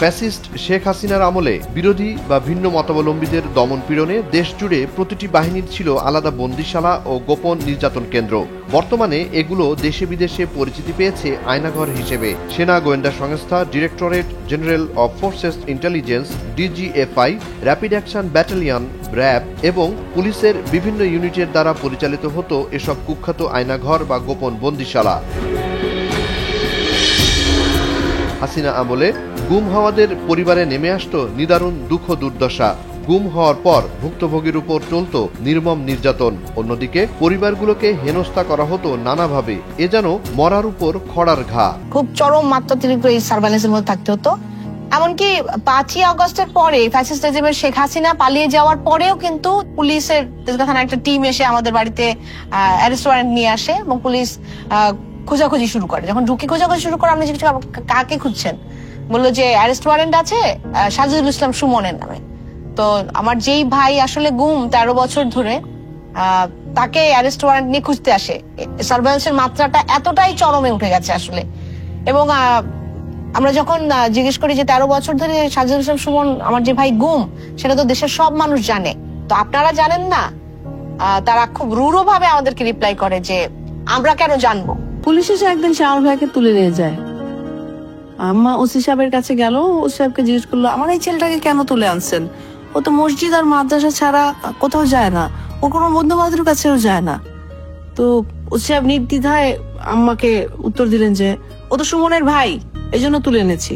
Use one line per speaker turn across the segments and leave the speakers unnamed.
Fascist Sheikh হাসিনার আমলে বিরোধী বা ভিন্ন মতাবলম্বীদের দমন পীড়নে দেশজুড়ে প্রতিটি বাহিনীর ছিল আলাদা বন্দিশালা ও গোপন নির্যাতন কেন্দ্র। বর্তমানে এগুলো দেশে বিদেশে পরিচিতি পেয়েছে আয়নাঘর হিসেবে। সেনা গোয়েন্দা সংস্থা, directorate general of forces intelligence DGFI, rapid action battalion RAB এবং পুলিশের বিভিন্ন ইউনিটের দ্বারা পরিচালিত হতো এসব কুখ্যাত আয়নাঘর বা গোপন বন্দিশালা। হাসিনা আমলে গুম হওয়াদের পরিবারে নেমে আসত নিদারুণ দুঃখ দুর্দশা। গুম হওয়ার পর ভুক্তভোগীর উপর চলত নির্মম নির্যাতন। অন্যদিকে পরিবারগুলোকে হেনস্থা করা হতো নানাভাবে। এ যেন মরার উপর খড়ার ঘা।
খুব চরম মাত্রাতিরিক্ত এই সার্ভেলেন্সের মধ্যে থাকতে হতো। এমনকি 5ই আগস্টের পরে ফ্যাসিস্ট রেজিমের শেখ হাসিনা পালিয়ে যাওয়ার পরেও কিন্তু পুলিশের থানার একটা টিম এসে আমাদের বাড়িতে অ্যারেস্ট ওয়ারেন্ট নিয়ে আসে এবং পুলিশ খোঁজাখুঁজি শুরু করে। যখন ঢুকি খোঁজাখুঁজি শুরু করে, আপনি জিজ্ঞেস কাকে খুঁজছেন, বললো যে অ্যারেস্ট ওয়ারেন্ট আছে সাজিদুল ইসলাম সুমনের নামে। তো আমার যেই ভাই আসলে গুম 13 বছর ধরে, তাকে অ্যারেস্ট ওয়ারেন্ট নিয়ে খুঁজতে আসে। সার্ভেলেন্সের মাত্রাটা এতটাই চরমে উঠে গেছে আসলে। এবং আমরা যখন জিজ্ঞেস করি যে 13 বছর ধরে সাজিদুল ইসলাম সুমন আমার যে ভাই গুম, সেটা তো দেশের সব মানুষ জানে, তো আপনারা জানেন না? তারা খুব রূঢ় ভাবে আমাদেরকে রিপ্লাই করে যে আমরা কেন জানবো।
পুলিশ এসে একদিন শ্যামল ভাইকে তুলে নিয়ে যায়। আম্মা ওসি সাহেবের কাছে গেল, ওসি সাহেবকে জিজ্ঞেস করলো আমার এই ছেলেটাকে কেন তুলে আনছেন? ও তো মসজিদ আর মাদ্রাসা ছাড়া কোথাও যায় না, ও কোনো বন্ধু বান্ধবের কাছেও যায় না। তো ওসি সাহেব নির্দ্বিধায় আম্মাকে উত্তর দিলেন যে ও তো সুমনের ভাই, এই জন্য তুলে এনেছি,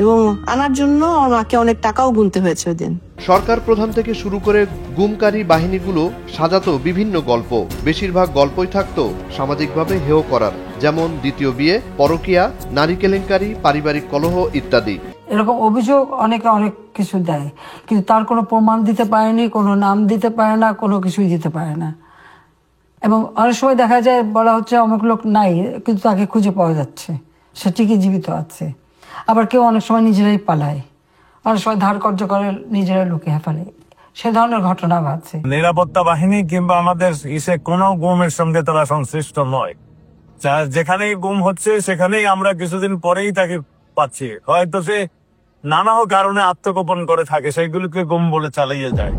এবং আনার জন্য আমার মাকে অনেক টাকাও গুনতে হয়েছে ওই দিন।
সরকার প্রধান থেকে শুরু করে গুমকারী বাহিনীগুলো সাজাতো বিভিন্ন গল্প। বেশিরভাগ গল্পই থাকতো সামাজিকভাবে হেয় করার, যেমন দ্বিতীয় বিয়ে, পরকীয়া, নারী কেলেঙ্কারি, পারিবারিক কলহ ইত্যাদি।
এরকম অভিযোগ অনেকে অনেক কিছু দেয়, কিন্তু তার কোনো প্রমাণ দিতে পারেনি, কোনো নাম দিতে পারে না, কোনো কিছুই দিতে পারে না। এবং অনেক সময় দেখা যায় বলা হচ্ছে অনেক লোক নাই, কিন্তু তাকে খুঁজে পাওয়া যাচ্ছে, সে ঠিকই জীবিত আছে। আবার কেউ অনেক সময় নিজেরাই পালায়, অনেক সময় ধার কর্য করে নিজেরা লুকিয়ে ফেলে। সে ধরনের ঘটনা ঘটছে।
নিরাপত্তা বাহিনী কিংবা আমাদের কোনো গুমের সঙ্গে তারা সংশ্লিষ্ট নয়। যেখানেই গুম হচ্ছে সেখানেই আমরা কিছুদিন পরেই তাকে পাচ্ছি। হয়তো সে নানা কারণে আত্মগোপন করে থাকে, সেগুলোকে গুম বলে চালিয়ে যায়।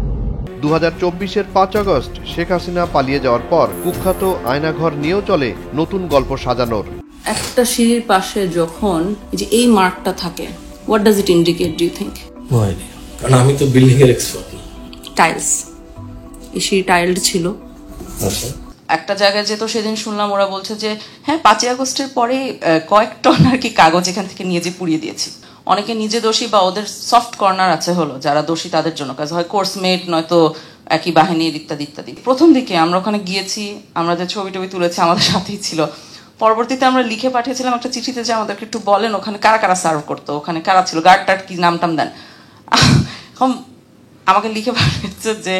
2024-এর 5 আগস্ট শেখ হাসিনা পালিয়ে যাওয়ার পর কুখ্যাত আয়নাঘর নিয়েও চলে নতুন গল্প সাজানোর।
একটা সিঁড়ির পাশে যখন এই মার্কটা থাকে, what does it indicate, do you think?
কারণ আমি তো বিল্ডিং এর এক্সপার্ট না।
টাইলস, এই সিঁড়ি টাইলড ছিল।
আচ্ছা,
একটা জায়গায় যেত সেদিন শুনলাম ওরা বলছে যে হ্যাঁ 5ই আগস্টের পরে কয়েক টন আর কি কাগজ এখান থেকে নিয়ে যে পুড়িয়ে দিয়েছি। অনেকে নিজে দোষী বা ওদের সফট কর্নার আছে হলো যারা দোষী তাদের জন্য, কাজ হয় কোর্সমেট নয়তো একই বাহিনীর ইত্যাদি ইত্যাদি। প্রথম দিকে আমরা ওখানে গিয়েছি, আমরা যে ছবি টবি তুলেছি আমাদের সাথেই ছিল। পরবর্তীতে আমরা লিখে পাঠিয়েছিলাম একটা চিঠিতে যে আমাদেরকে একটু বলেন ওখানে কারা কারা সার্ভ করতো, ওখানে কারা ছিল, গার্ড টার্ড কি নাম টাম দেন। এখন আমাকে লিখে পাঠিয়েছে যে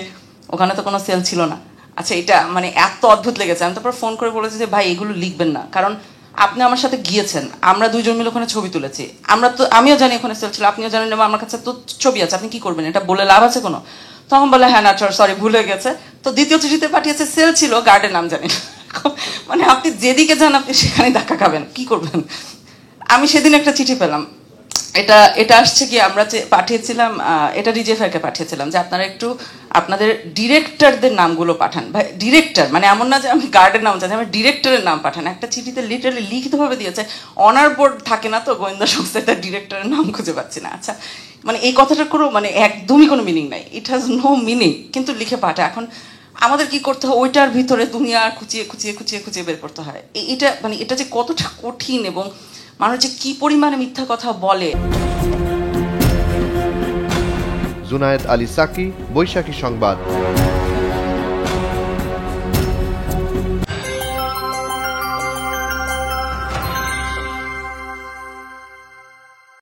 ওখানে তো কোনো সেল ছিল না। আচ্ছা, এটা মানে এত অদ্ভুত লেগেছে। আমি তারপর ফোন করে বলেছি যে ভাই এগুলো লিখবেন না, কারণ আপনি আমার সাথে গিয়েছেন, আমরা দুইজন মিলে ওখানে ছবি তুলেছি, আমিও জানি ওখানে সেল ছিল, আপনিও জানেন, এবং আমার কাছে তো ছবি আছে, আপনি কি করবেন, এটা বলে লাভ আছে কোনো? তখন বলে হ্যাঁ না সরি ভুলে গেছে। তো দ্বিতীয় চিঠিতে পাঠিয়েছে সেল ছিল, গার্ডের নাম জানি না। মানে আপনি যেদিকে যান আপনি সেখানে ধাক্কা খাবেন, কি করবেন? আমি সেদিন একটা চিঠি পেলাম, এটা আসছে কি আমরা পাঠিয়েছিলাম, এটা ডিজিএফআইকে পাঠিয়েছিলাম যে আপনারা একটু আপনাদের ডিরেক্টরদের নামগুলো পাঠান। ভাই ডিরেক্টর মানে এমন না যে আমি গার্ডের নাম চাচ্ছি, আমার ডিরেক্টরের নাম পাঠান। একটা চিঠিতে লিটারালি লিখিতভাবে দিয়েছে, অনার বোর্ড থাকে না তো গোয়েন্দা সংস্থায়, তার ডিরেক্টরের নাম খুঁজে পাচ্ছি না। আচ্ছা, মানে এই কথাটার কোনো মানে একদমই কোনো মিনিং নাই, ইট হ্যাজ নো মিনিং, কিন্তু লিখে পাঠা। এখন আমাদের কি করতে হয়, ওইটার ভিতরে দুনিয়া খুঁচিয়ে খুঁচিয়ে খুঁচিয়ে খুঁচিয়ে বের করতে হয়। এটা মানে এটা যে কতটা কঠিন এবং মানুষ যে কি পরিমাণে মিথ্যা কথা বলে।
জুনায়েদ আলী সাকি, বৈশাখী সংবাদ।